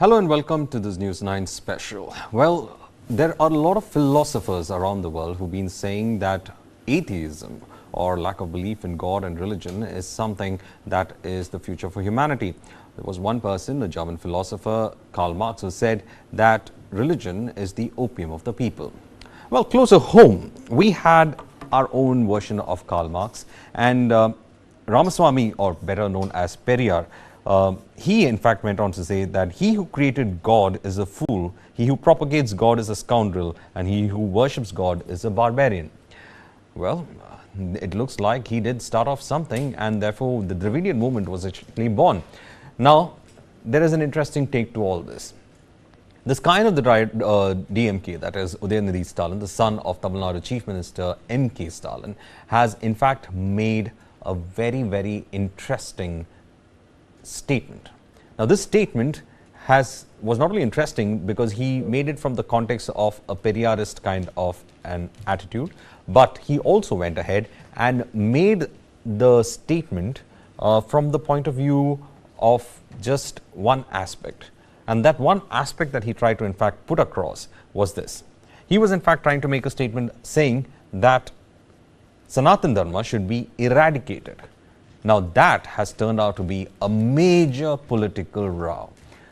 Hello and welcome to this News9 special. Well, there are a lot of philosophers around the world who've been saying that atheism or lack of belief in God and religion is something that is the future for humanity. There was one person, a German philosopher, Karl Marx, who said that religion is the opium of the people. Well, closer home, we had our own version of Karl Marx, and Ramaswamy, or better known as Periyar, he in fact went on to say that he who created God is a fool, he who propagates God is a scoundrel, and he who worships God is a barbarian. Well, it looks like he did start off something, and therefore the Dravidian movement was actually born. Now, there is an interesting take to all this. The scion of the DMK, that is Udayanidhi Stalin, the son of Tamil Nadu Chief Minister M.K. Stalin, has in fact made a very, very interesting statement. Now, this statement was not only interesting because he made it from the context of a Periyarist kind of an attitude, but he also went ahead and made the statement from the point of view of just one aspect. And that one aspect that he tried to in fact put across was this. He was in fact trying to make a statement saying that Sanatan Dharma should be eradicated. Now that has turned out to be a major political row.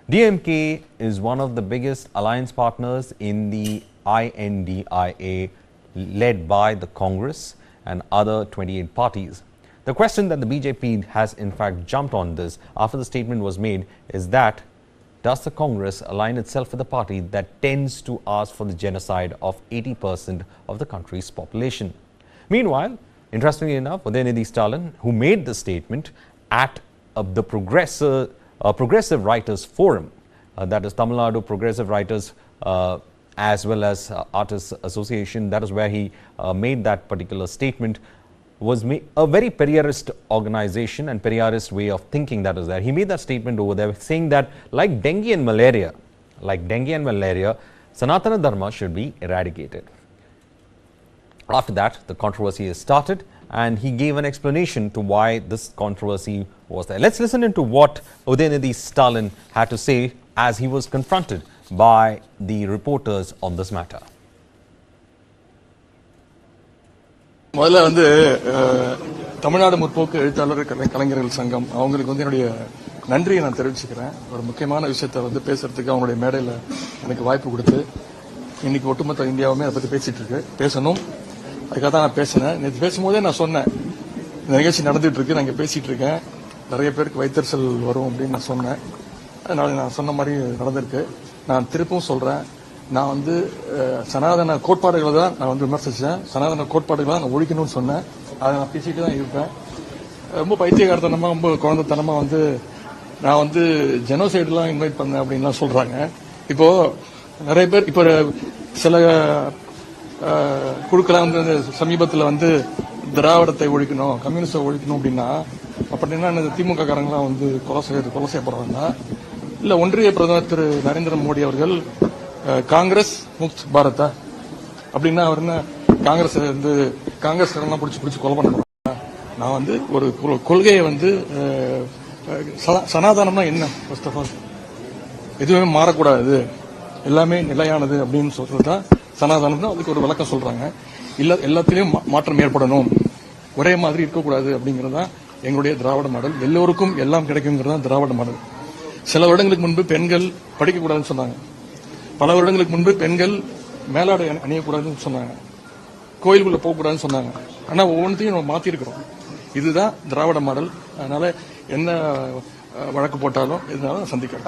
DMK is one of the biggest alliance partners in the INDIA led by the Congress and other 28 parties. The question that the BJP has in fact jumped on this after the statement was made is that does the Congress align itself with a party that tends to ask for the genocide of 80% of the country's population? Meanwhile, interestingly enough, Udayanidhi Stalin, who made the statement at the Progressive Writers Forum, that is Tamil Nadu Progressive Writers as well as Artists Association, that is where he made that particular statement, was a very Periyarist organization and Periyarist way of thinking that is there. He made that statement over there saying that like dengue and malaria, Sanatana Dharma should be eradicated. After that, the controversy has started, and he gave an explanation to why this controversy was there. Let's listen into what Udayanidhi Stalin had to say as he was confronted by the reporters on this matter. முதல்ல தமிழ்நாடு முற்போக்கு எழுத்தாளர் கலைஞர்கள் சங்கம் அவங்களுக்கு என்னுடைய நன்றியை நான் தெரிவிச்சுக்கிறேன். ஒரு முக்கியமான விஷயத்தை பேசுறதுக்கு அவங்களுடைய மேடையில் எனக்கு வாய்ப்பு கொடுத்து இன்னைக்கு ஒட்டுமொத்த இந்தியாவுமே அதை பற்றி பேசிட்டு இருக்கு. பேசணும், அதுக்காக தான் நான் பேசினேன். நேற்று பேசும்போதே நான் சொன்னேன், இந்த நிகழ்ச்சி நடந்துட்டு இருக்கு, நான் இங்கே பேசிட்டு இருக்கேன், நிறைய பேருக்கு வைத்தறிச்சல் வரும் அப்படின்னு நான் சொன்னேன். அதனால நான் சொன்ன மாதிரி நடந்திருக்கு. நான் திருப்பவும் சொல்றேன், நான் சனாதன கோட்பாடுகளை தான் நான் விமர்சிச்சேன். சனாதன கோட்பாடுகளை தான் நான் ஒழிக்கணும்னு சொன்னேன். அதை நான் பேசிட்டு தான் இருப்பேன். ரொம்ப பைத்தியகாரத்தனமா, ரொம்ப குழந்தைத்தனமா நான் ஜெனோசைடுலாம் இன்வைட் பண்ணேன் அப்படின்லாம் சொல்றாங்க. இப்போ நிறைய பேர் இப்போ சில குழுக்கெல்லாம் சமீபத்தில் திராவிடத்தை ஒழிக்கணும், கம்யூனிஸ்டை ஒழிக்கணும் அப்படின்னா திமுக காரங்களாம் கொலை செய்யப்படுறாங்க. இல்ல ஒன்றிய பிரதமர் திரு நரேந்திர மோடி அவர்கள் காங்கிரஸ் முக்த் பாரதா அப்படின்னா அவர் என்ன காங்கிரஸ் பிடிச்சு கொலை பண்ண போறாங்க. நான் ஒரு கொள்கையை சனாதனம்னா என்ன, ஃபர்ஸ்ட் ஆஃப் ஆல் எதுவுமே மாறக்கூடாது, எல்லாமே நிலையானது அப்படின்னு சொல்றதுதான் சனாதனம்னு அதுக்கு ஒரு விளக்கம் சொல்றாங்க. எல்லாத்திலையும் மாற்றம் ஏற்படணும், ஒரே மாதிரி இருக்கக்கூடாது அப்படிங்கறதுதான் எங்களுடைய திராவிட மாடல். எல்லோருக்கும் எல்லாம் கிடைக்குங்கிறது தான் திராவிட மாடல். சில வருடங்களுக்கு முன்பு பெண்கள் படிக்கக்கூடாதுன்னு சொன்னாங்க. பல வருடங்களுக்கு முன்பு பெண்கள் மேலாடை அணியக்கூடாதுன்னு சொன்னாங்க. கோயிலுக்குள்ள போகக்கூடாதுன்னு சொன்னாங்க. ஆனா ஒவ்வொன்றையும் நம்ம மாத்திருக்கிறோம். இதுதான் திராவிட மாடல். அதனால என்ன வழக்கு போட்டாலும் இதனால சந்திக்கிறேன்.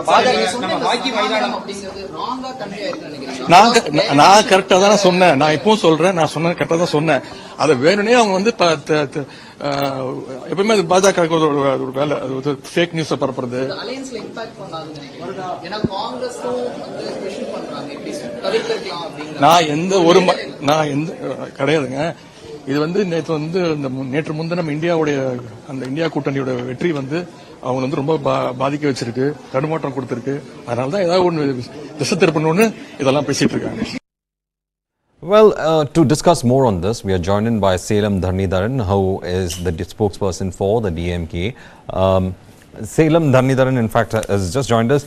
நான் கரெக்டா தான் சொன்னேன். நான் இப்பவும் சொல்றேன், நான் சொன்ன கரெக்டா தான் சொன்னேன். அதை வேணும்னே அவங்க எப்பவுமே பாஜக ஒரு வேலை, ஃபேக் நியூஸ் பரப்புறது. நான் எந்த கிடையாதுங்க. இது நேற்று முன்தினம் இந்தியாவுடைய அந்த இந்தியா கூட்டணியோட வெற்றி அவங்க ரொம்ப பாதிக்க வச்சிருக்கு, தடுமாற்றம் கொடுத்திருக்கு. அதனாலதான் ஏதாவது ஒன்று திசை திருப்பணும்னு இதெல்லாம் பேசிட்டு இருக்காங்க. Well, to discuss more on this, we are joined in by Sanatan Dharma, who is the spokesperson for the DMK. Salem Dharnidharan, in fact, has just joined us.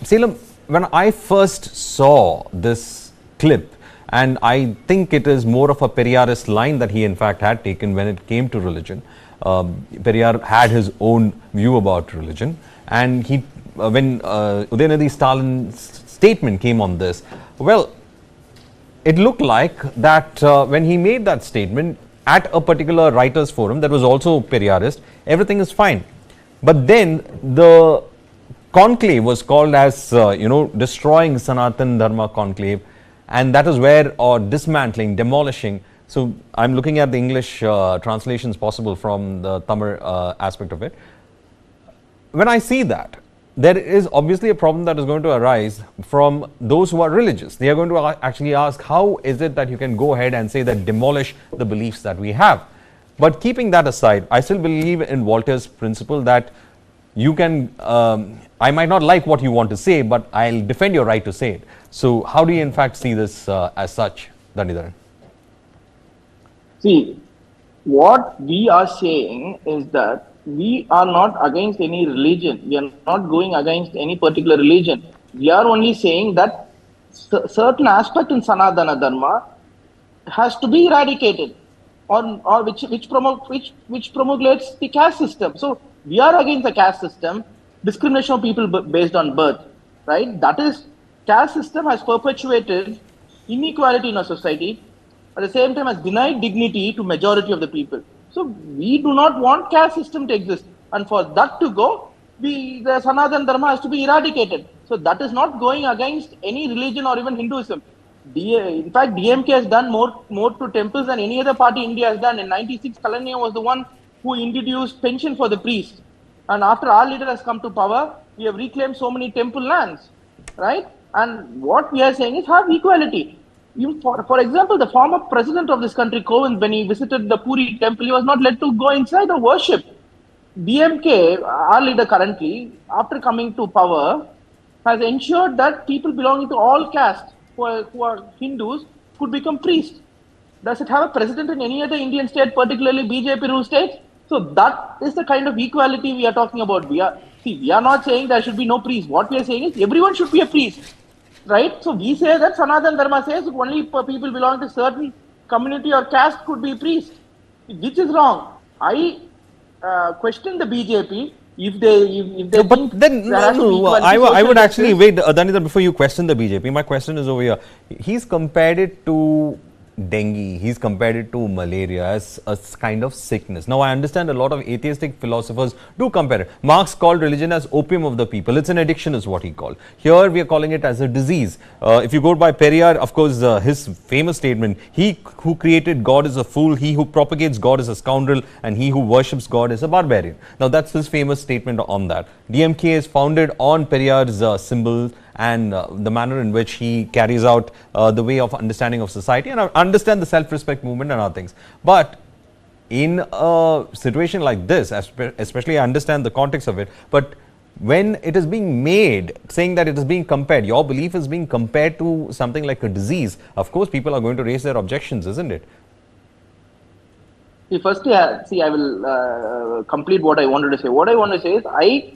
Salem, when I first saw this clip, and I think it is more of a Periyarist line that he in fact had taken when it came to religion. Periyar had his own view about religion, and he, when Udayanidhi Stalin's statement came on this, well, it looked like that when he made that statement at a particular writers forum that was also Periyarist, everything is fine. But then the conclave was called as, destroying Sanatan Dharma conclave, and that is where, or dismantling, demolishing. So I'm looking at the English translations possible from the Tamil aspect of it. When I see that, there is obviously a problem that is going to arise from those who are religious. They are going to actually ask, how is it that you can go ahead and say that demolish the beliefs that we have? But keeping that aside, I still believe in Voltaire's principle that you can, I might not like what you want to say, but I'll defend your right to say it. So how do you in fact see this as such, Dharnidharan? See, what we are saying is that we are not against any religion. We are not going against any particular religion. We are only saying that certain aspect in Sanatana Dharma has to be eradicated, or which promulgates the caste system. So we are against the caste system, discrimination of people based on birth, right? That is, caste system has perpetuated inequality in our society, at the same time has denied dignity to majority of the people. So we do not want caste system to exist, and for that to go, the Sanatan Dharma has to be eradicated. So that is not going against any religion or even Hinduism. In fact, DMK has done more to temples than any other party India has done. In '96, Kalanya was the one who introduced pension for the priests, and after our leader has come to power, we have reclaimed so many temple lands, right? And what we are saying is have equality. For example, the former president of this country, Kovind, when he visited the Puri temple, he was not let to go inside or worship. DMK, our leader currently, after coming to power, has ensured that people belonging to all castes who are Hindus could become priests. Does it have a president in any other Indian state, particularly BJP ruled states? So that is the kind of equality we are talking about. We are not saying there should be no priest. What we are saying is everyone should be a priest. Right? So we say that Sanatan Dharma says only people belonging to certain community or caste could be priests, which is wrong. I question the BJP if they but then I would actually wait, Dharnidharan, before you question the BJP. My question is over here. He's compared it to dengue, he's compared it to malaria as a kind of sickness. Now I understand a lot of atheistic philosophers do compare it. Marx called religion as opium of the people. It's an addiction is what he called. Here we are calling it as a disease. If you go by Periyar, of course, his famous statement, he who created God is a fool, he who propagates God is a scoundrel, and he who worships God is a barbarian. Now that's his famous statement on that. DMK is founded on Periyar's symbol and the manner in which he carries out the way of understanding of society, and I understand the self-respect movement and other things. But in a situation like this, especially I understand the context of it, but when it is being made, saying that it is being compared, your belief is being compared to something like a disease, of course people are going to raise their objections, isn't it? See, firstly, I will complete what I wanted to say. What I want to say is I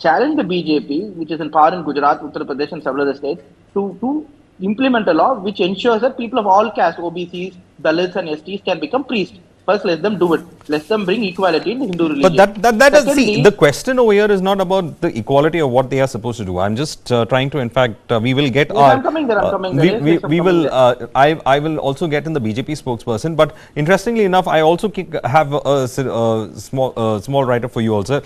challenge the BJP, which is in power in Gujarat, Uttar Pradesh and several other states, to implement a law which ensures that people of all castes, OBCs, Dalits and STs can become priests. First, let them do it. Let them bring equality in the Hindu religion. But that is, see, the question over here is not about the equality of what they are supposed to do. I'm just trying to, in fact, we will get I'm coming there. I will also get in the BJP spokesperson. But interestingly enough, I also have a small write-up for you also.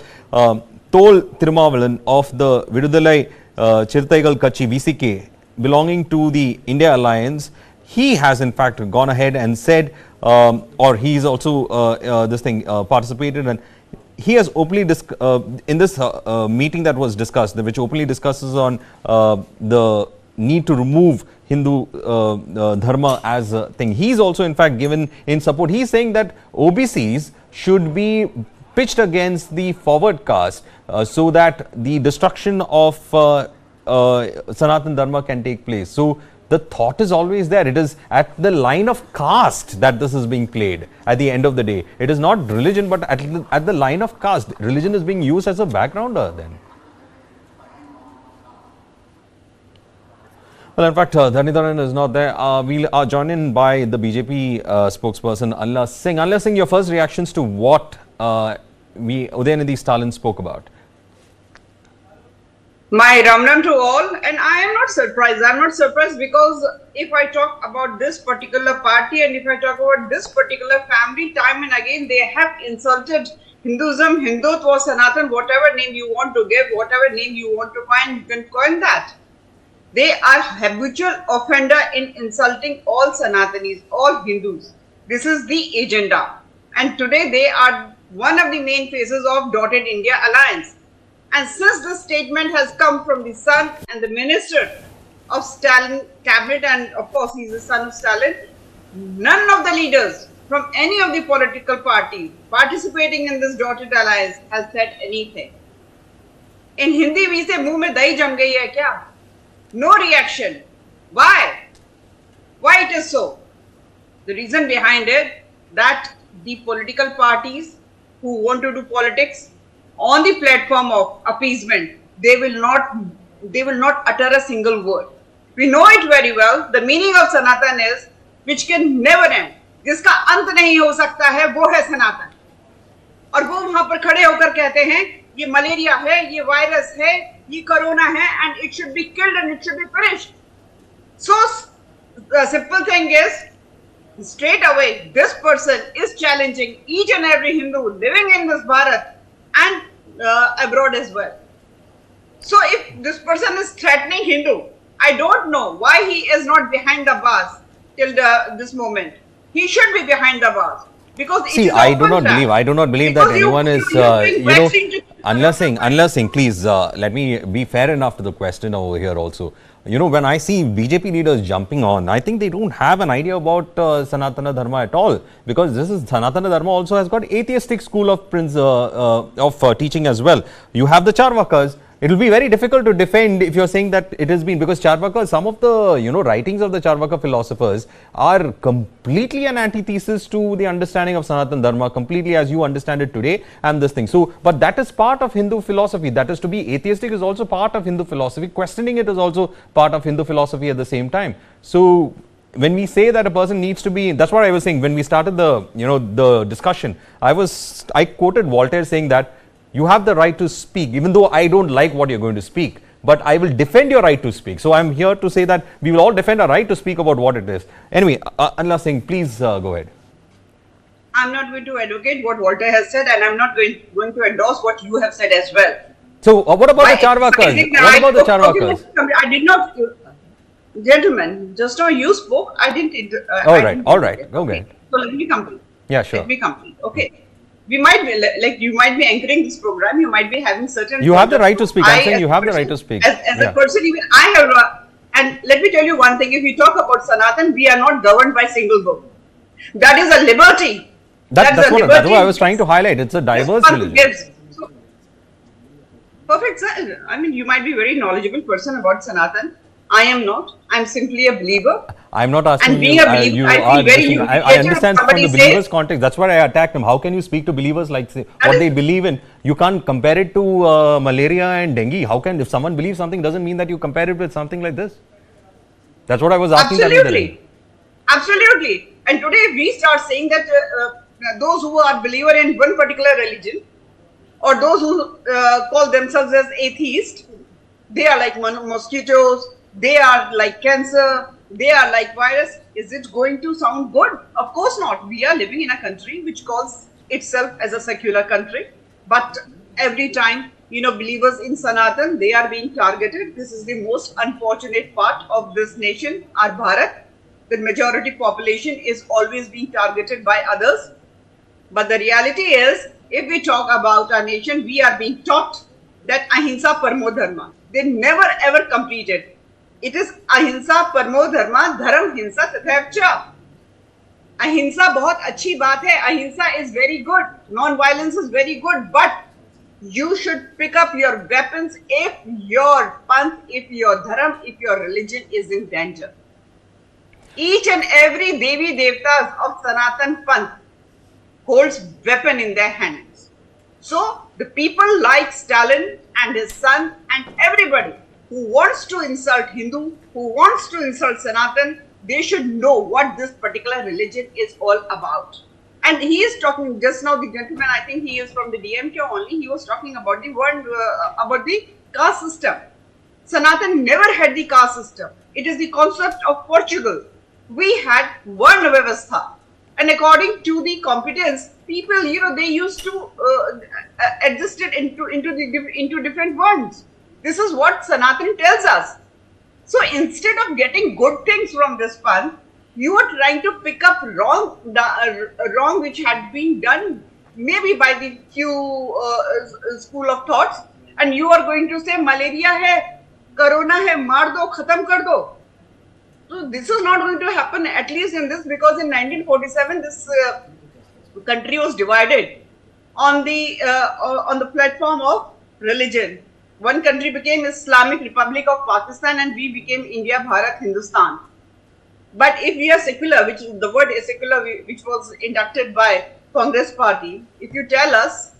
Tol Tirumavalan of the Vidudalai Chirthaigal Kachi VCK, belonging to the India Alliance, he has in fact gone ahead and said, or he is also participated, and he has openly in this meeting that was discussed, which openly discusses on the need to remove Hindu Dharma as a thing. He's also in fact given in support. He's saying that OBCs should be pitched against the forward caste so that the destruction of Sanatan Dharma can take place. So the thought is always there. It is at the line of caste that this is being played at the end of the day. It is not religion, but at the line of caste. Religion is being used as a backgrounder then. Well, in fact, Dhanidharan is not there. We'll join in by the BJP spokesperson, Allah Singh. Allah Singh, your first reactions to what Udayanidhi Stalin spoke about? My Ram Ram to all, and I am not surprised. I am not surprised because if I talk about this particular party and if I talk about this particular family, time and again they have insulted Hinduism, Hindutva, Sanatan, whatever name you want to give, whatever name you want to find, you can coin that. They are habitual offender in insulting all Sanatanis, all Hindus. This is the agenda. And today they are one of the main faces of Dotted India Alliance. And since this statement has come from the son and the minister of Stalin cabinet, and of course he is the son of Stalin, none of the leaders from any of the political parties participating in this Dotted Alliance has said anything. In Hindi we say, मुंह में दही जम गई है क्या? No reaction. Why? Why it is so? The reason behind it, that the political parties who want to do politics on the platform of appeasement, they will not utter a single word. We know it very well. The meaning of Sanatan is which can never end. जिसका अंत नहीं हो सकता है वो है सनातन. और वो वहां पर खड़े होकर कहते हैं ये मलेरिया है, ये वायरस है, ये कोरोना है, and it should be killed and it should be punished. So the simple thing is, straight away this person is challenging each and every Hindu living in this Bharat and abroad as well. So if this person is threatening Hindu, I don't know why he is not behind the bars till this moment. He should be behind the bars. Because see, I do not believe that anyone is, Unless Singh, please let me be fair enough to the question over here also. When I see BJP leaders jumping on, I think they don't have an idea about Sanatana Dharma at all, because Sanatana Dharma also has got atheistic school of teaching as well. You have the Charvakas. It will be very difficult to defend if you are saying that it has been, because Charvaka, some of the writings of the Charvaka philosophers are completely an antithesis to the understanding of Sanatan Dharma, completely as you understand it today and this thing. So, but that is part of Hindu philosophy. That is, to be atheistic is also part of Hindu philosophy. Questioning it is also part of Hindu philosophy at the same time. So, when we say that a person needs to be, that's what I was saying when we started the discussion. I quoted Voltaire saying that you have the right to speak, even though I don't like what you're going to speak, but I will defend your right to speak. So I'm here to say that we will all defend our right to speak about what it is. Anyway, Allah Singh, please go ahead. I'm not going to advocate what Voltaire has said, and I'm not going to endorse what you have said as well. So what about the Charvakas? What about the Charvakas? I did not, gentlemen, just now you spoke, I didn't. All right, go ahead. So let me complete. Yeah, sure. Let me complete. Okay. We might be, like, you might be anchoring this program, you might be having certain... You have the right to speak. I'm saying you have the right to speak. As a person, even I have... and let me tell you one thing, if we talk about Sanatan, we are not governed by single book. That is a liberty. That's what I was trying to highlight. It's a diverse religion. So, perfect, sir. I mean, you might be a very knowledgeable person about Sanatan. I am not. I'm simply a believer. I'm not asking and being a believer, I understand from the believers' context. That's why I attacked him. How can you speak to believers like what they believe in? You can't compare it to malaria and dengue. How can, if someone believes something, doesn't mean that you compare it with something like this? That's what I was asking. Absolutely. And today we start saying that those who are believer in one particular religion, or those who call themselves as atheists, they are like mosquitoes, they are like cancer, they are like virus. Is it going to sound good? Of course not. We are living in a country which calls itself as a secular country. But every time, believers in Sanatan, they are being targeted. This is the most unfortunate part of this nation, our Bharat. The majority population is always being targeted by others. But the reality is, if we talk about our nation, we are being taught that ahimsa parmo dharma. They never ever completed. It is ahimsa parmo dharma, dharam hinsa tathaiva. Ahimsa बहुत अच्छी बात है. Ahimsa is very good. Non-violence is very good. But you should pick up your weapons if your panth, if your dharam, if your religion is in danger. Each and every Devi Devtas of Sanatan Panth holds weapon in their hands. So the people like Stalin and his son and everybody who wants to insult Hindu, who wants to insult Sanatan, they should know what this particular religion is all about. And he is talking just now, the gentleman, I think he is from the DMK only, he was talking about the word, about the caste system. Sanatan never had the caste system. It is the concept of Portugal. We had Varna Vyavastha. And according to the competence, people, they used to adjust it into different words. This is what Sanatan tells us. So instead of getting good things from this panth, you are trying to pick up wrong which had been done maybe by the few school of thoughts, and you are going to say malaria hai, corona hai, maar do, khatam kar do. So this is not going to happen, at least in this, because in 1947 this country was divided on the platform of religion. One country became Islamic Republic of Pakistan and we became India, Bharat, Hindustan. But if we are secular, which is the word is secular, which was inducted by Congress party, if you tell us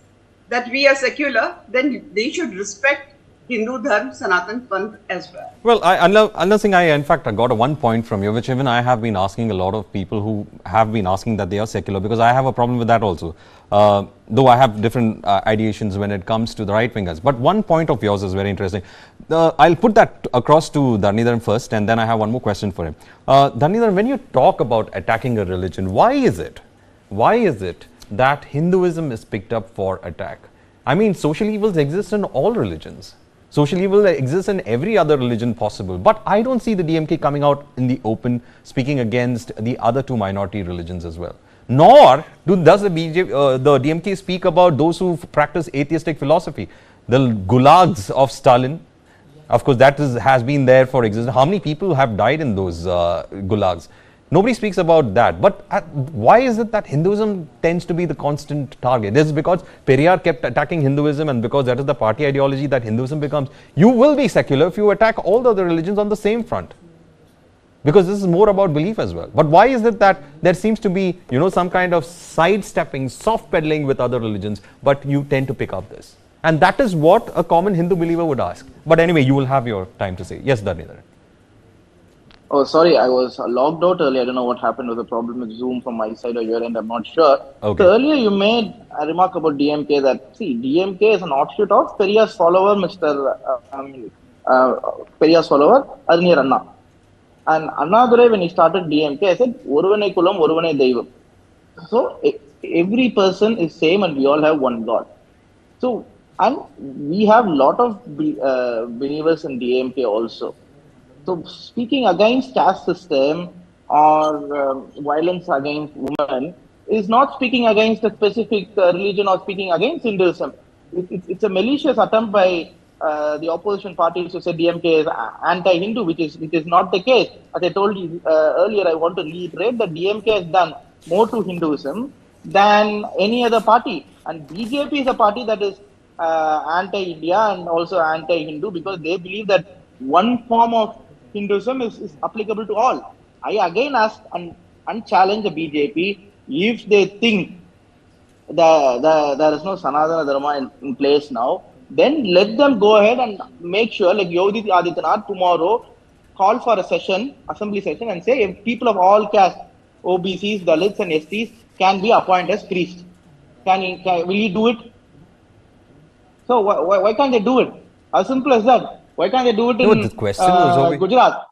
that we are secular, then they should respect Hindu Dharma, Sanatan Panth as well. Well, another thing, in fact, I got one point from you, which even I have been asking a lot of people who have been asking that they are secular, because I have a problem with that also. Though I have different ideations when it comes to the right wingers. But one point of yours is very interesting. I'll put that across to Dhanidhar first, and then I have one more question for him. Dhanidhar, when you talk about attacking a religion, why is it that Hinduism is picked up for attack? I mean, social evils exist in all religions. Social evil exists in every other religion possible, but I don't see the DMK coming out in the open speaking against the other two minority religions as well. Nor does the DMK speak about those who practice atheistic philosophy. The gulags of Stalin, of course, that has been there for existence. How many people have died in those gulags? Nobody speaks about that. But why is it that Hinduism tends to be the constant target? This is because Periyar kept attacking Hinduism, and because that is the party ideology that Hinduism becomes. You will be secular if you attack all the other religions on the same front. Because this is more about belief as well. But why is it that there seems to be, some kind of sidestepping, soft peddling with other religions, but you tend to pick up this? And that is what a common Hindu believer would ask. But anyway, you will have your time to say. Yes, Dhanidhar. Oh, sorry, I was logged out earlier. I don't know what happened with the problem with Zoom from my side or your end. I'm not sure. Okay. So earlier you made a remark about DMK that, DMK is an offshoot of Periyar's follower, Periyar's follower, Arnir Anna. And Annadurai, when he started DMK, I said, Oruvanai Kulam, Oruvanai Deivam. So every person is same and we all have one God. So, and we have a lot of believers in DMK also. So speaking against caste system or violence against women is not speaking against a specific religion or speaking against Hinduism. It's a malicious attempt by the opposition parties to say DMK is anti-Hindu, which is not the case. As I told you earlier, I want to reiterate that DMK has done more to Hinduism than any other party. And BJP is a party that is anti-India and also anti-Hindu because they believe that one form of Hinduism is applicable to all. I again ask and challenge the BJP if they think that there is no Sanatan Dharma in place now, then let them go ahead and make sure, like Yogi Adityanath tomorrow, call for a session, assembly session, and say if people of all castes, OBCs, Dalits, and STs can be appointed as priests. Will you do it? So why can't they do it? As simple as that. Why can't they do it in Gujarat?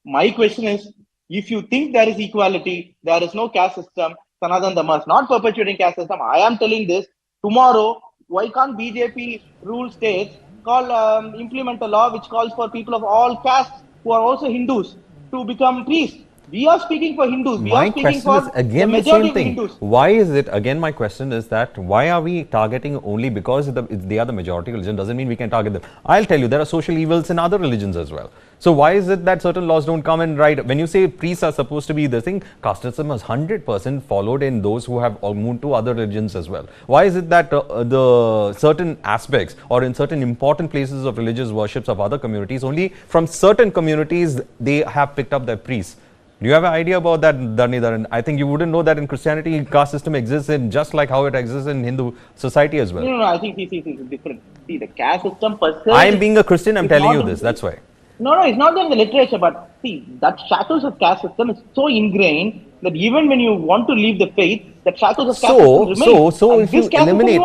My question is, if you think there is equality, there is no caste system, Sanatan Dharma is not perpetuating caste system. I am telling this, tomorrow, why can't BJP rule states implement a law which calls for people of all castes who are also Hindus to become priests? We are speaking for Hindus. My question is again the same thing. Why is it, again my question is that why are we targeting only because they are the majority religion? Doesn't mean we can target them. I'll tell you, there are social evils in other religions as well. So why is it that certain laws don't come in right? When you say priests are supposed to be the thing, caste system is 100% followed in those who have moved to other religions as well. Why is it that the certain aspects or in certain important places of religious worships of other communities, only from certain communities they have picked up their priests? Do you have an idea about that, Dhanidharan? I think you wouldn't know that in Christianity, caste system exists in just like how it exists in Hindu society as well. No, I think it's different. See, the caste system per se. I am being a Christian, I'm telling you this, that's why. No, it's not in the literature, but see, that shackles of caste system is so ingrained that even when you want to leave the faith, that shackles of caste system remain. So if you eliminate,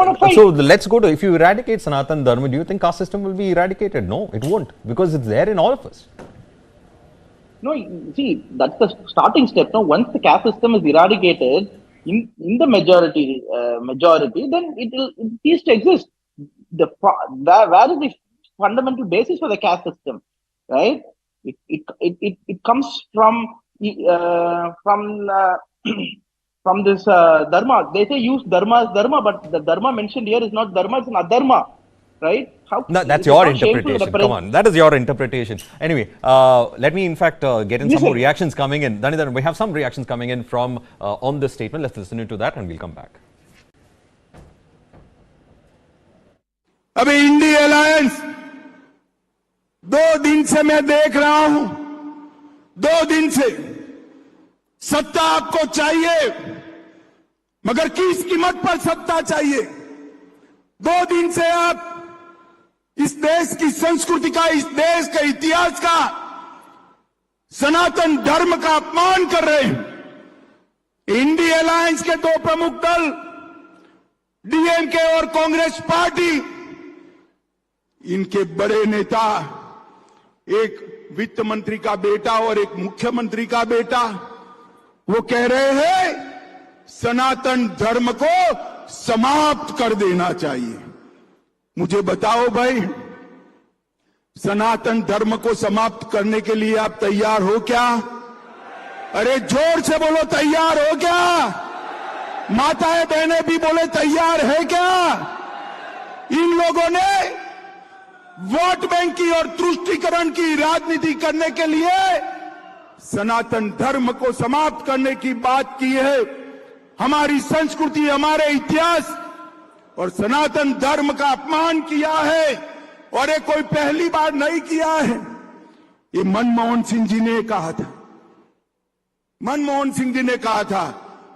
let's go to, if you eradicate Sanatan Dharma, do you think caste system will be eradicated? No, it won't, because it's there in all of us. No, see, that's the starting step. Now, once the caste system is eradicated in the majority, then it cease to exist. Where is the fundamental basis for the caste system? Right? It comes from this dharma. They say use dharma as dharma, but the dharma mentioned here is not dharma; it's an adharma, right? No, that's your interpretation. Come on, that is your interpretation. Anyway, let me in fact get in some more reactions coming in. Dhanidharan, we have some reactions coming in from on this statement. Let's listen to that, and we'll come back. अभी INDI alliance 2 दिन से मैं देख रहा हूं, 2 दिन से सत्ता आपको चाहिए, मगर किस कीमत पर सत्ता चाहिए? 2 दिन से आप इस देश की संस्कृति का, इस देश के इतिहास का, सनातन धर्म का अपमान कर रहे हैं। इंडी अलायंस के 2 प्रमुख दल डीएमके और कांग्रेस पार्टी, इनके बड़े नेता, एक वित्त मंत्री का बेटा और एक मुख्यमंत्री का बेटा, वो कह रहे हैं सनातन धर्म को समाप्त कर देना चाहिए। मुझे बताओ भाई, सनातन धर्म को समाप्त करने के लिए आप तैयार हो क्या? अरे जोर से बोलो, तैयार हो क्या? माताएं बहनें भी बोले तैयार है क्या? इन लोगों ने वोट बैंक की और तुष्टीकरण की राजनीति करने के लिए सनातन धर्म को समाप्त करने की बात की है। हमारी संस्कृति, हमारे इतिहास और सनातन धर्म का अपमान किया है, और ये कोई पहली बार नहीं किया है। ये मनमोहन सिंह जी ने कहा था, मनमोहन सिंह जी ने कहा था,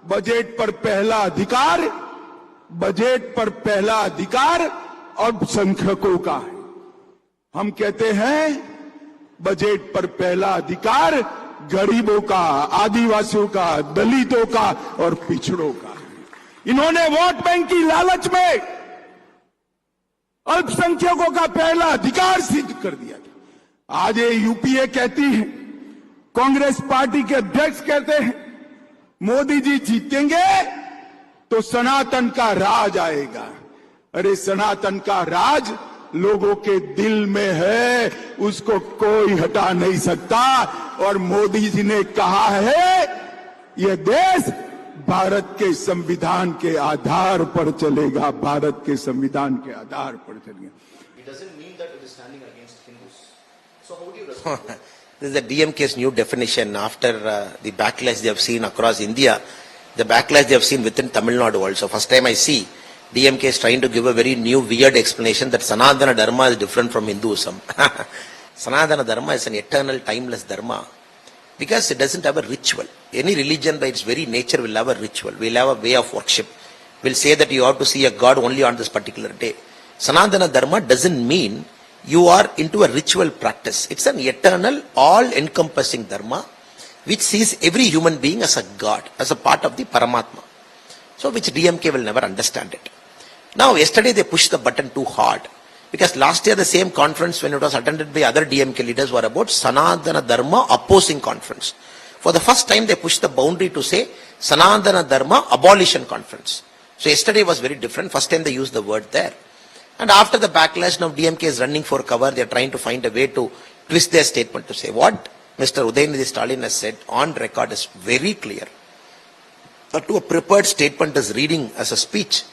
बजट पर पहला अधिकार, बजट पर पहला अधिकार अल्पसंख्यकों का है। हम कहते हैं बजट पर पहला अधिकार गरीबों का, आदिवासियों का, दलितों का और पिछड़ों का। इन्होंने वोट बैंक की लालच में अल्पसंख्यकों का पहला अधिकार सिद्ध कर दिया था। आज ये यूपीए कहती है, कांग्रेस पार्टी के अध्यक्ष कहते हैं, मोदी जी जीतेंगे तो सनातन का राज आएगा। अरे सनातन का राज लोगों के दिल में है, उसको कोई हटा नहीं सकता। और मोदी जी ने कहा है, यह देश भारत के संविधान के आधार पर चलेगा, भारत के संविधान के आधार पर चलेगा। It doesn't mean that it is standing against Hindus. So how do you respond? This is the DMK's new definition after the backlash they have seen across India, the backlash they have seen within Tamil Nadu also. First time I see DMK is trying to give a very new weird explanation that Sanatana Dharma is different from Hinduism. Sanatana Dharma is an eternal, timeless Dharma because it doesn't have a ritual. Any religion by its very nature will have a ritual, will have a way of worship, will say that you have to see a God only on this particular day. Sanatana Dharma doesn't mean you are into a ritual practice. It's an eternal, all-encompassing Dharma which sees every human being as a God, as a part of the Paramatma. So which DMK will never understand it. Now yesterday they pushed the button too hard because last year the same conference when it was attended by other DMK leaders were about Sanatana Dharma opposing conference. For the first time they pushed the boundary to say Sanatana Dharma abolition conference. So yesterday was very different. First time they used the word there. And after the backlash now DMK is running for cover. They are trying to find a way to twist their statement to say what Mr. Udayanidhi Stalin has said on record is very clear. To a prepared statement is reading as a speech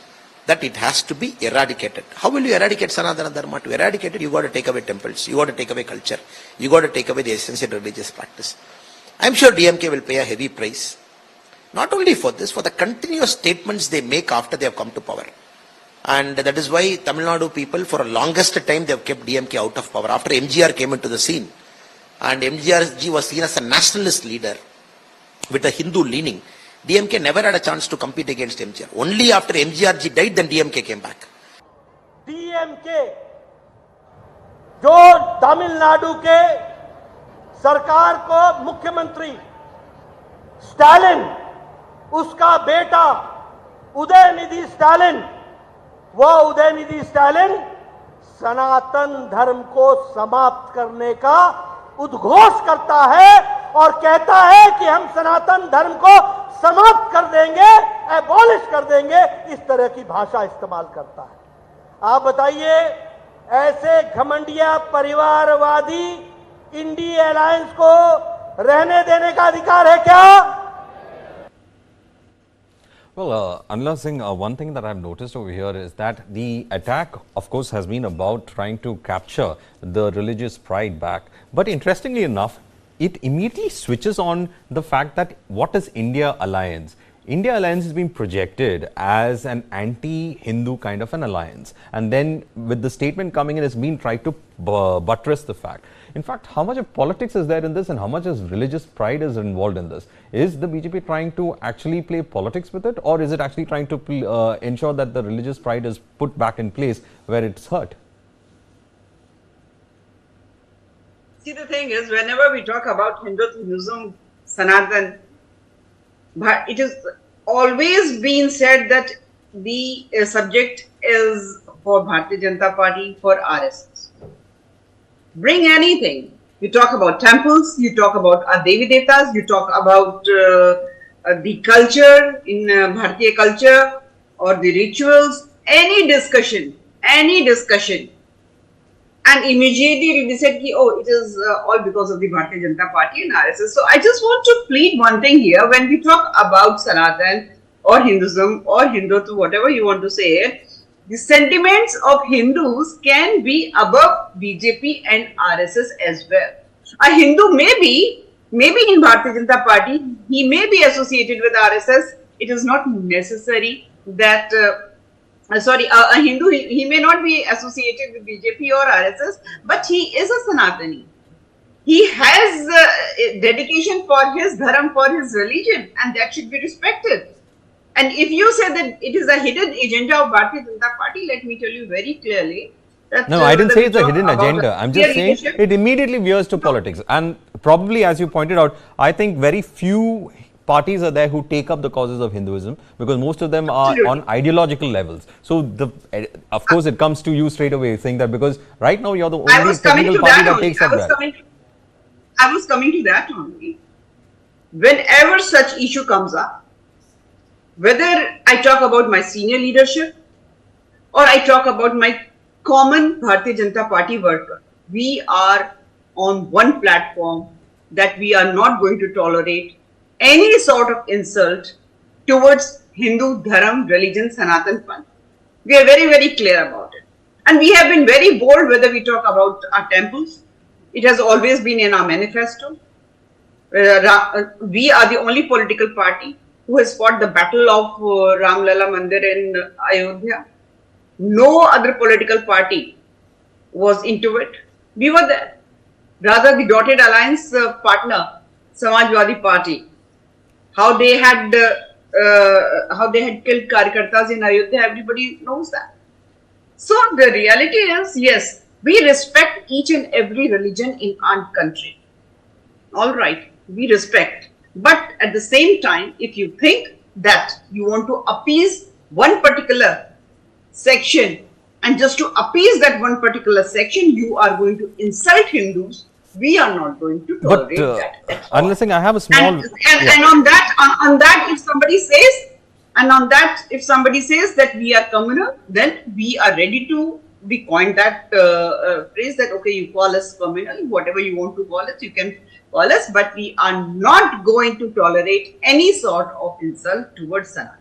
that it has to be eradicated. How will you eradicate Sanatana Dharma? To eradicate it, you got to take away temples, you got to take away culture, you got to take away the essential religious practice. I'm sure DMK will pay a heavy price, not only for this, for the continuous statements they make after they have come to power. And that is why Tamil Nadu people, for the longest time, they have kept DMK out of power. After MGR came into the scene, and MGR ji was seen as a nationalist leader with a Hindu leaning, DMK never had a chance to compete against MGR. Only after MGR ji died, then DMK came back. DMK, जो तमिलनाडु के सरकार को मुख्यमंत्री Stalin, उसका बेटा उदयनिधि स्टालिन, वो उदयनिधि स्टालिन सनातन धर्म को समाप्त करने का उद्घोष करता है और कहता है कि हम सनातन धर्म को समाप्त कर देंगे, एबॉलिश कर देंगे, इस तरह की भाषा इस्तेमाल करता है। आप बताइए, ऐसे घमंडिया परिवारवादी इंडी अलायंस को रहने देने का अधिकार है क्या? Well, Anila Singh, one thing that I've noticed over here is that the attack, of course, has been about trying to capture the religious pride back. But interestingly enough, it immediately switches on the fact that what is India alliance? India alliance is being projected as an anti-Hindu kind of an alliance. And then with the statement coming in, it's been tried to buttress the fact. In fact, how much of politics is there in this and how much is religious pride is involved in this? Is the BJP trying to actually play politics with it, or is it actually trying to ensure that the religious pride is put back in place where it's hurt? See, the thing is, whenever we talk about Hinduism, Sanatan, but it has always been said that the subject is for Bharatiya Janata Party, for RSS. Bring anything. You talk about temples, you talk about our Devi Devtas, you talk about the culture in Bharatiya culture or the rituals, any discussion, and immediately they said, oh, it is all because of the Bharatiya Janata Party and RSS. So I just want to plead one thing here. When we talk about Sanatan or Hinduism or Hindutva, whatever you want to say it, the sentiments of Hindus can be above BJP and RSS as well. A Hindu may be in Bharatiya Janata Party, he may be associated with RSS. It is not necessary that a Hindu, he may not be associated with BJP or RSS, but he is a Sanatani. He has dedication for his dharam, for his religion, and that should be respected. And if you say that it is a hidden agenda of Bharatiya Janata Party, let me tell you very clearly that... No, I didn't say it's a hidden agenda. I'm just saying it immediately veers to politics. And probably, as you pointed out, I think very few parties are there who take up the causes of Hinduism, because most of them are on ideological levels. So, of course, it comes to you straight away saying that because right now you're the only technical party that takes up that. I was coming to that only. Whenever such issue comes up, whether I talk about my senior leadership or I talk about my common Bharatiya Janata Party worker, we are on one platform that we are not going to tolerate any sort of insult towards Hindu dharam, religion, Sanatan Panth. We are very, very clear about it. And we have been very bold whether we talk about our temples. It has always been in our manifesto. We are the only political party who has fought the battle of Ramlala Mandir in Ayodhya. No other political party was into it. We were there. Rather, the dotted alliance partner, Samajwadi Party, how they had killed Karyakartas in Ayodhya, everybody knows that. So the reality is, yes, we respect each and every religion in our country. All right, we respect. But at the same time, if you think that you want to appease one particular section, and just to appease that one particular section, you are going to insult Hindus, we are not going to tolerate that. Anila Singh, I have a small... And on that, if somebody says that we are communal, then we are ready to, we coined that phrase that, okay, you call us communal, whatever you want to call it, you can call us, but we are not going to tolerate any sort of insult towards Sanatan.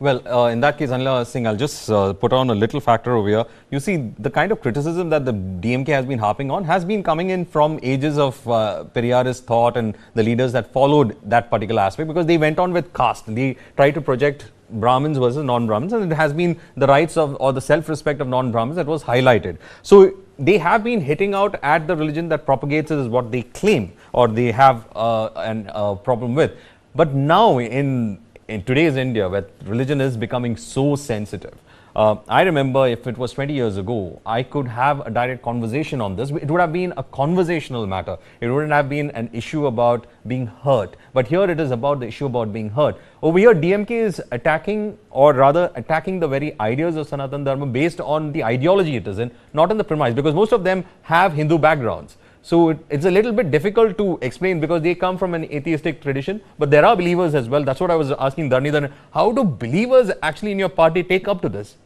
Well, in that case, Anila Singh, I'll just put on a little factor over here. You see, the kind of criticism that the DMK has been harping on has been coming in from ages of Periyarist thought and the leaders that followed that particular aspect, because they went on with caste. They tried to project Brahmins versus non-Brahmins, and it has been the rights of or the self-respect of non-Brahmins that was highlighted. So they have been hitting out at the religion that propagates it, is what they claim, or they have a problem with. But now in today's India, where religion is becoming so sensitive, I remember if it was 20 years ago, I could have a direct conversation on this. It would have been a conversational matter. It wouldn't have been an issue about being hurt. But here it is about the issue about being hurt. Over here, DMK is attacking, or rather attacking the very ideas of Sanatan Dharma based on the ideology it is in, not on the premise, because most of them have Hindu backgrounds. So it's a little bit difficult to explain because they come from an atheistic tradition, but there are believers as well. That's what I was asking Dharnidhan. How do believers actually in your party take up to this?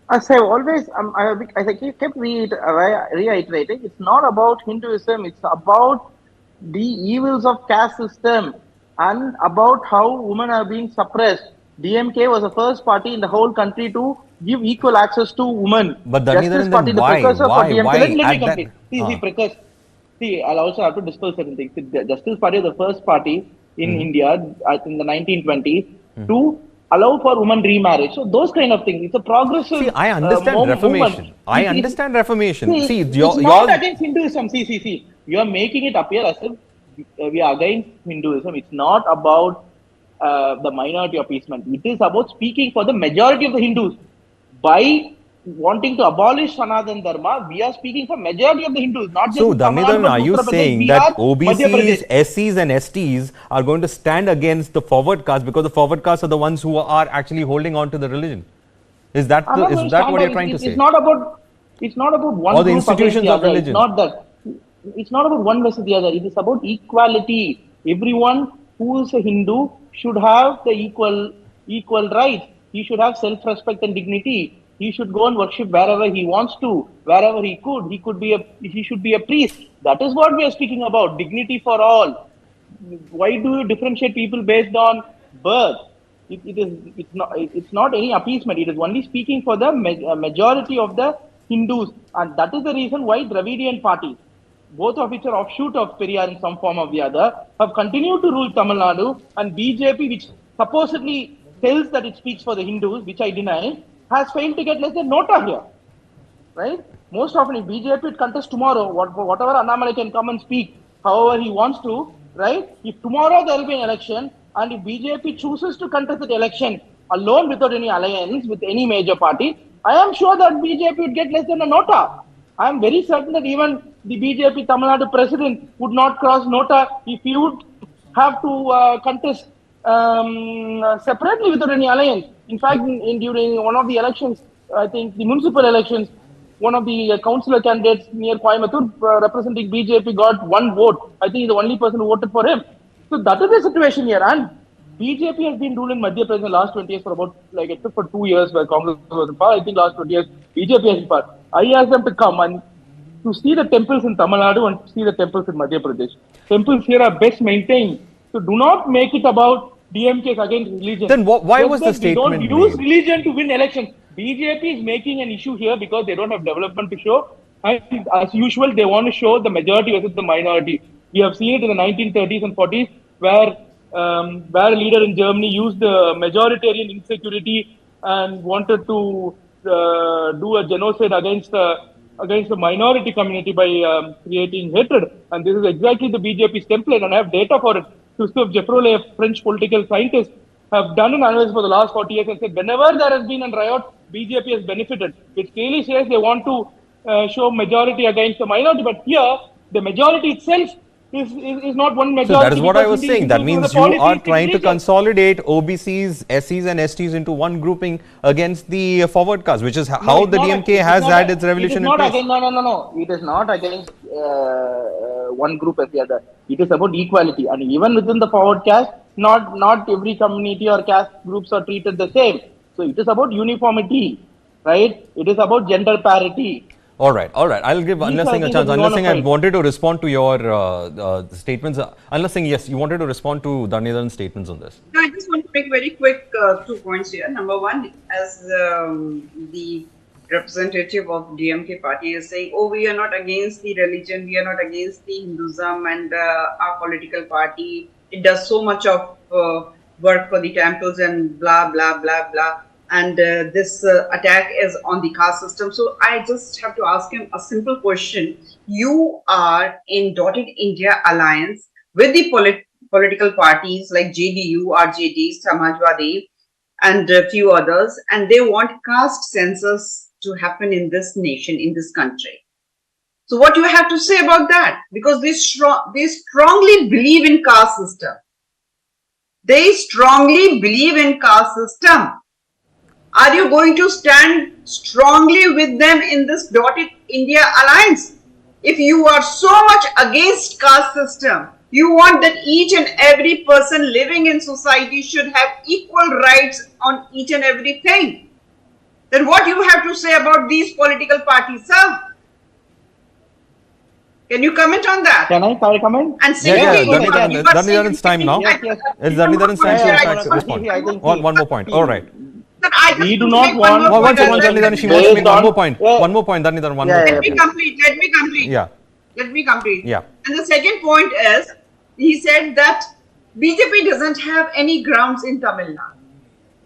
As I always, I kept reiterating, it's not about Hinduism, it's about the evils of caste system and about how women are being suppressed. DMK was the first party in the whole country to give equal access to women. But Dharnidhan, then why? Let me complete. See, I'll also have to dispel certain things. The Justice Party was the first party in India in the 1920s to allow for women remarriage. So those kind of things. It's a progressive. See, I understand Reformation. I understand Reformation. It's not against Hinduism. See. You are making it appear as if we are against Hinduism. It's not about the minority appeasement. It is about speaking for the majority of the Hindus. By wanting to abolish Sanatan Dharma, we are speaking for majority of the Hindus, not just. So, Dharnidhan, are you saying that OBCs, SCs and STs are going to stand against the forward caste because the forward castes are the ones who are actually holding on to the religion? Is that what you're trying to say? It's not about one or the group institutions of religion. It's not that. It's not about one versus the other. It is about equality. Everyone who is a Hindu should have the equal rights. He should have self-respect and dignity. He should go and worship wherever he wants to, wherever he could. He should be a priest. That is what we are speaking about. Dignity for all. Why do you differentiate people based on birth? It's not any appeasement. It is only speaking for the majority of the Hindus, and that is the reason why Dravidian parties, both of which are offshoot of Periyar in some form or the other, have continued to rule Tamil Nadu, and BJP, which supposedly tells that it speaks for the Hindus, which I deny, has failed to get less than nota here, right? Most often, if BJP would contest tomorrow, whatever Annamalai can come and speak, however he wants to, right? If tomorrow there will be an election, and if BJP chooses to contest the election alone without any alliance with any major party, I am sure that BJP would get less than a nota. I am very certain that even the BJP Tamil Nadu president would not cross nota if he would have to contest separately without any alliance. In fact, during one of the elections, I think the municipal elections, one of the councillor candidates near Coimbatore representing BJP got one vote. I think he's the only person who voted for him. So that is the situation here. And BJP has been ruling Madhya Pradesh in the last 20 years for about, except for 2 years where Congress was in power. I think last 20 years, BJP has been power. I asked them to come and to see the temples in Tamil Nadu and see the temples in Madhya Pradesh. Temples here are best maintained. So do not make it about DMK against religion. Then why was the statement made? Don't use religion to win elections. BJP is making an issue here because they don't have development to show. And as usual, they want to show the majority versus the minority. We have seen it in the 1930s and 40s where a leader in Germany used the majoritarian insecurity and wanted to do a genocide against the minority community by creating hatred. And this is exactly the BJP's template, and I have data for it. Christophe Geoffroy, a French political scientist, have done an analysis for the last 40 years and said whenever there has been a riot, BJP has benefited. It clearly says they want to show majority against the minority, but here the majority itself is not one majority. So that is what I was saying. That means you are trying to consolidate OBCs, SCs and STs into one grouping against the forward caste, which is how the DMK has had its revolution in place. No. It is not against one group as the other. It is about equality. And even within the forward caste, not every community or caste groups are treated the same. So it is about uniformity, right? It is about gender parity. All right. I'll give Anila Singh a chance. Anila Singh, I wanted to respond to your statements. Anila Singh, yes, you wanted to respond to Dharnidhan's statements on this. I just just want to make very quick 2 points here. Number one, as the representative of DMK party is saying, oh, we are not against the religion, we are not against the Hinduism, and our political party, it does so much of work for the temples and blah, blah, blah, blah. And this attack is on the caste system. So I just have to ask him a simple question. You are in Dotted India Alliance with the political parties like JDU, RJD, Samajwadi, and a few others, and they want caste census to happen in this nation, in this country. So what do you have to say about that? Because they strongly believe in caste system. They strongly believe in caste system. Are you going to stand strongly with them in this Dotted India Alliance? If you are so much against caste system, you want that each and every person living in society should have equal rights on each and everything, then what you have to say about these political parties, sir? Can you comment on that? Can I comment? And Dhanidharan's time now. It's Dhanidharan's time to in fact respond. One more point. All right. We do not want. One second, Dhanidharan, she wants to make one more point. One more point, Dhanidharan, one more point. Let me complete. Yeah. Let me complete. Yeah. And the second point is, he said that BJP doesn't have any grounds in Tamil Nadu.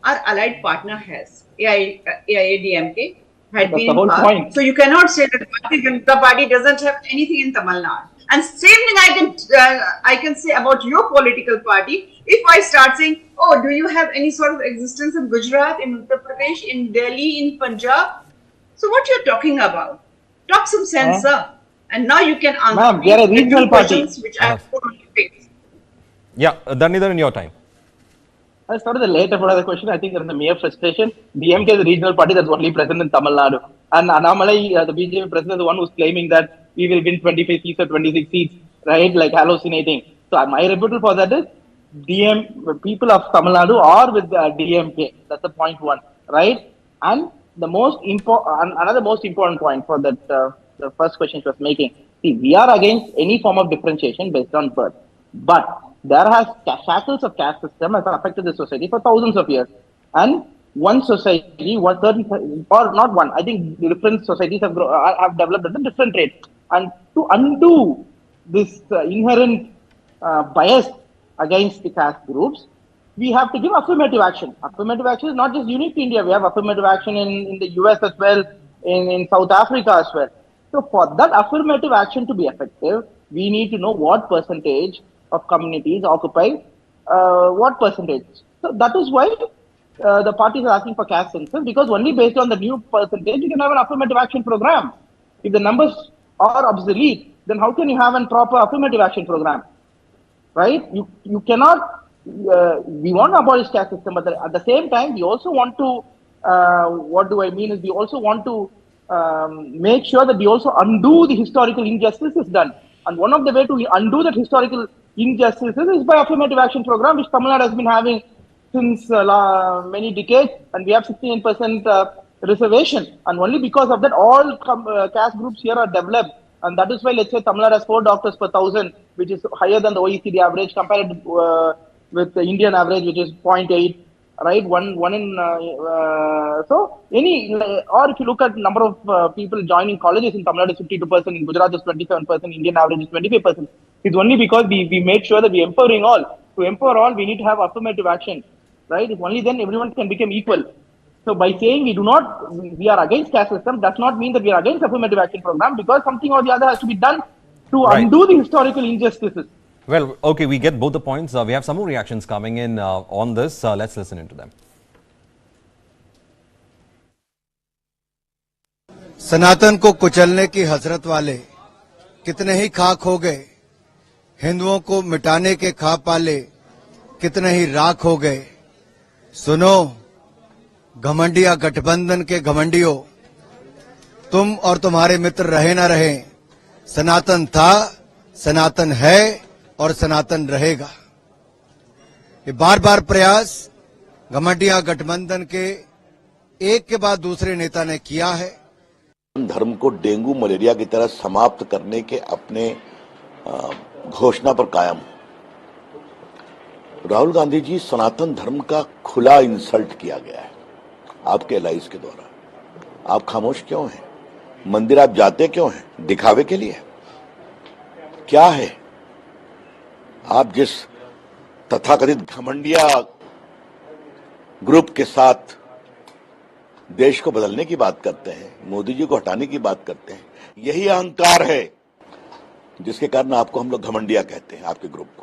Our allied partner has. AIADMK had That's been the whole passed. point. So you cannot say that Bharatiya Janata Party doesn't have anything in Tamil Nadu. And same thing I can say about your political party. If I start saying, oh, do you have any sort of existence in Gujarat, in Uttar Pradesh, in Delhi, in Punjab? So what you're talking about? Talk some sense, sir. And now you can answer. Ma'am, we are a regional party. Which I have put on your face. Yeah, Dhanidharan, your time. As far as the later part of the question, I think there is a mere frustration. DMK is a regional party that's only present in Tamil Nadu. And Annamalai, the BJP president, is the one who's claiming that we will win 25 seats or 26 seats, right? Like hallucinating. So my rebuttal for that is people of Tamil Nadu are with DMK. That's the point one, right? And the another most important point for that, the first question she was making. See, we are against any form of differentiation based on birth. But there has shackles of caste system has affected the society for thousands of years. And one society, one certain, or not one, I think different societies have developed at a different rate. And to undo this inherent bias against the caste groups, we have to give affirmative action. Affirmative action is not just unique to India. We have affirmative action in the US as well, in South Africa as well. So for that affirmative action to be effective, we need to know what percentage of communities occupy what percentage. So that is why the parties are asking for caste census, because only based on the new percentage you can have an affirmative action program. If the numbers are obsolete, then how can you have a proper affirmative action program? Right? You cannot. We want to abolish caste system, but at the same time, we also want to. What do I mean is we also want to make sure that we also undo the historical injustices done. And one of the way to undo that historical injustices is by affirmative action program, which Tamil Nadu has been having since many decades, and we have 69% reservation. And only because of that, all caste groups here are developed. And that is why, let's say, Tamil Nadu has 4 doctors per 1,000, which is higher than the OECD average, compared with the Indian average, which is 0.8. Right, one in so any, or if you look at number of people joining colleges in Tamil Nadu is 52%, in Gujarat is 27%, Indian average is 25%. It's only because we made sure that we empowering all. To empower all, we need to have affirmative action, right? If only then everyone can become equal. So by saying we are against caste system, does not mean that we are against affirmative action program, because something or the other has to be done to undo the historical injustices. Well, okay, we get both the points. We have some more reactions coming in on this. Let's listen into them. सनातन को कुचलने की हसरत वाले कितने ही खाक हो गए, हिंदुओं को मिटाने के खा पाले कितने ही राख हो गए। सुनो घमंडिया गठबंधन के घमंडियों, तुम और तुम्हारे मित्र रहे ना रहे, सनातन था, सनातन है और सनातन रहेगा। ये बार बार प्रयास घमंडिया गठबंधन के एक के बाद दूसरे नेता ने किया है। धर्म को डेंगू मलेरिया की तरह समाप्त करने के अपने घोषणा पर कायम। राहुल गांधी जी, सनातन धर्म का खुला इंसल्ट किया गया है आपके एलाइज के द्वारा। आप खामोश क्यों हैं? मंदिर आप जाते क्यों हैं? दिखावे के लिए? क्या है? आप जिस तथाकथित घमंडिया ग्रुप के साथ देश को बदलने की बात करते हैं, मोदी जी को हटाने की बात करते हैं, यही अहंकार है जिसके कारण आपको हम लोग घमंडिया कहते हैं, आपके ग्रुप को।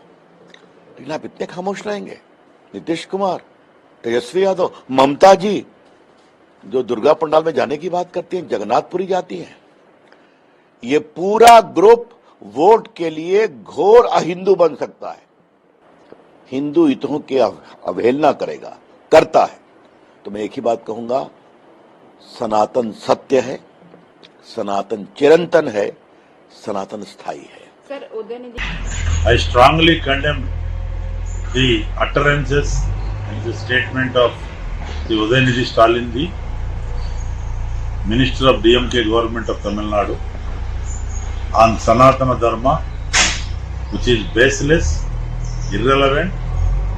लेकिन आप इतने खामोश रहेंगे? नीतीश कुमार, तेजस्वी यादव, ममता जी जो दुर्गा पंडाल में जाने की बात करती हैं, जगन्नाथपुरी जाती हैं, ये पूरा ग्रुप वोट के लिए घोर अहिंदू बन सकता है, हिंदू हितों की अवहेलना करेगा, करता है। तो मैं एक ही बात कहूंगा, सनातन सत्य है, सनातन चिरंतन है, सनातन स्थायी है। Sir, Udayanidhi. I strongly condemn the utterances and the statement of the Udayanidhi Stalin, the Minister of DMK government of Tamil Nadu, on Sanatan Dharma, which is baseless, irrelevant,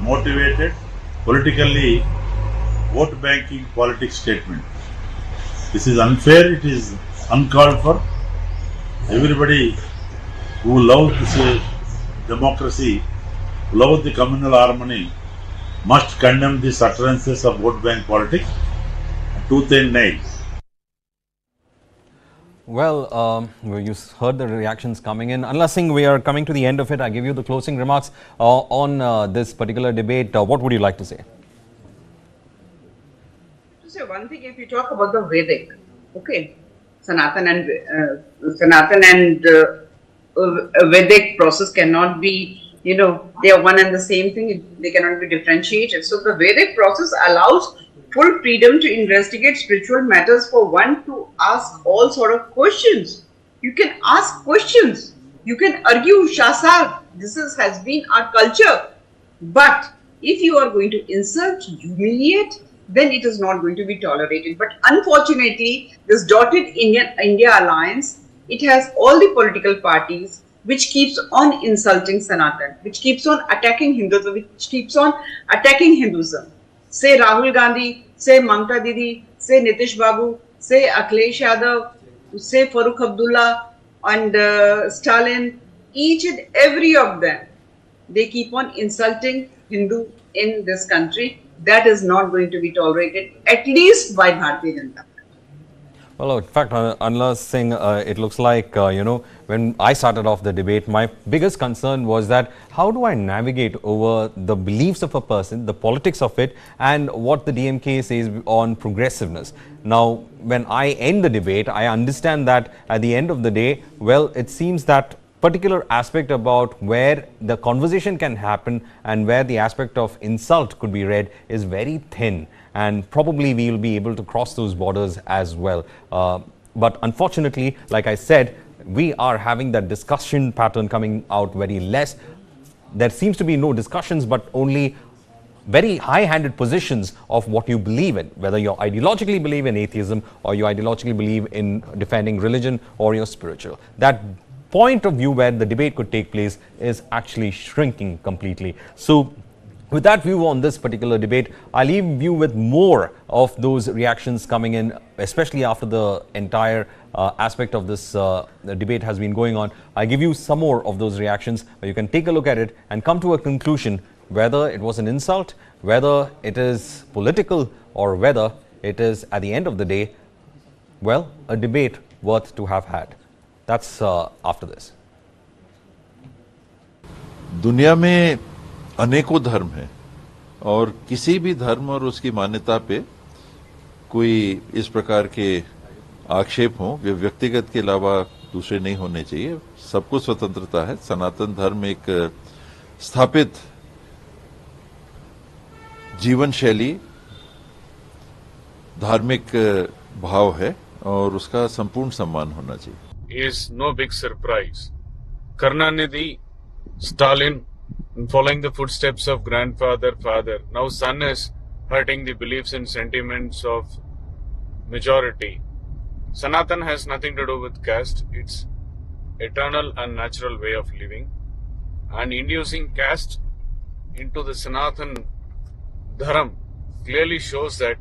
motivated, politically vote banking politics statement. This is unfair, it is uncalled for. Everybody who loves this democracy, who loves the communal harmony, must condemn these utterances of vote bank politics tooth and nail. Well, you heard the reactions coming in. Anla Singh, we are coming to the end of it. I give you the closing remarks on this particular debate. What would you like to say? To say one thing, if you talk about the Vedic, okay, Sanatan and Vedic process cannot be, they are one and the same thing. They cannot be differentiated. So the Vedic process allows full freedom to investigate spiritual matters for one to ask all sort of questions. You can ask questions. You can argue, Shasar, this has been our culture. But if you are going to insult, humiliate, then it is not going to be tolerated. But unfortunately, this dotted India alliance, it has all the political parties which keeps on insulting Sanatan, which keeps on attacking Hinduism, which keeps on attacking Hinduism. Say Rahul Gandhi, say Mamta Didi, say Nitish Babu, say Akhilesh Yadav, say Farooq Abdullah and Stalin, each and every of them, they keep on insulting Hindu in this country. That is not going to be tolerated, at least by Bharatiya Janata Party. Well, in fact, Anla Singh, it looks like, when I started off the debate, my biggest concern was that how do I navigate over the beliefs of a person, the politics of it, and what the DMK says on progressiveness. Now, when I end the debate, I understand that at the end of the day, well, it seems that particular aspect about where the conversation can happen and where the aspect of insult could be read is very thin, and probably we will be able to cross those borders as well. But unfortunately, like I said, we are having that discussion pattern coming out very less. There seems to be no discussions, but only very high-handed positions of what you believe in, whether you ideologically believe in atheism or you ideologically believe in defending religion or you're spiritual. That point of view where the debate could take place is actually shrinking completely. So with that view on this particular debate, I leave you with more of those reactions coming in, especially after the entire aspect of this debate has been going on. I give you some more of those reactions where you can take a look at it and come to a conclusion whether it was an insult, whether it is political, or whether it is, at the end of the day, well, a debate worth to have had. That's after this. दुनिया में अनेकों धर्म हैं और किसी भी धर्म और उसकी मान्यता पे कोई इस प्रकार के आक्षेप हों वे व्यक्तिगत के अलावा दूसरे नहीं होने चाहिए। सबको स्वतंत्रता है। सनातन धर्म एक स्थापित जीवन शैली, धार्मिक भाव है और उसका संपूर्ण सम्मान होना चाहिए। Is no big surprise. Karunanidhi Stalin, following the footsteps of grandfather, father, now son is hurting the beliefs and sentiments of majority. Sanatan has nothing to do with caste. It's eternal and natural way of living. And inducing caste into the Sanatan Dharma clearly shows that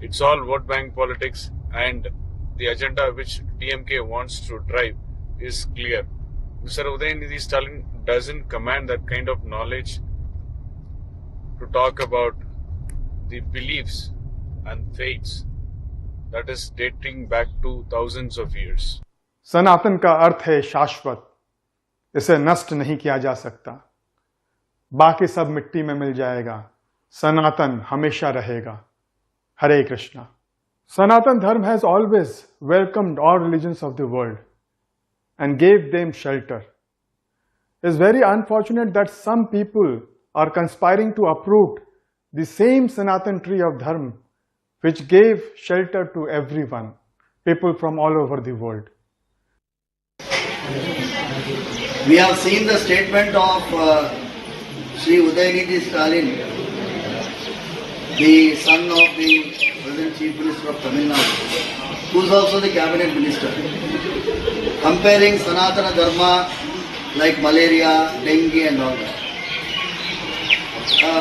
it's all vote bank politics, and the agenda which DMK wants to drive is clear. Mr. Udayanidhi Stalin doesn't command that kind of knowledge to talk about the beliefs and faiths that is dating back to thousands of years. सनातन का अर्थ है शाश्वत, इसे नष्ट नहीं किया जा सकता, बाकी सब मिट्टी में मिल जाएगा, सनातन हमेशा रहेगा. Hare Krishna. Sanatan Dharma has always welcomed all religions of the world and gave them shelter. It is very unfortunate that some people are conspiring to uproot the same Sanatan tree of Dharma which gave shelter to everyone, people from all over the world. We have seen the statement of Sri Udayanidhi Stalin, the son of the present Chief Minister of Tamil Nadu, who is also the Cabinet Minister, comparing Sanatana Dharma like malaria, dengue and all that.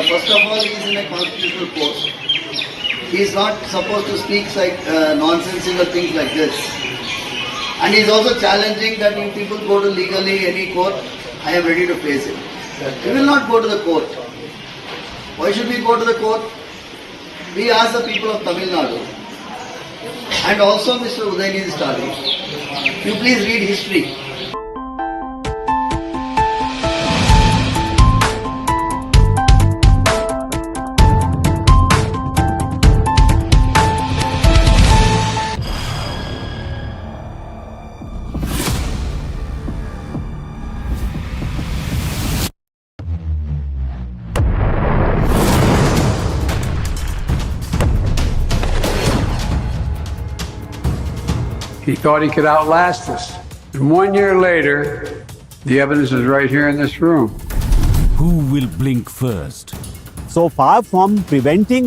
First of all, he is in a constitutional post. He is not supposed to speak like nonsensical things like this. And he is also challenging that if people go to legally any court, I am ready to face it. We will not go to the court. Why should we go to the court? We ask the people of Tamil Nadu and also Mr. Udayanidhi Stalin, you please read history. He thought he could outlast us. And 1 year later, the evidence is right here in this room. Who will blink first? So far from preventing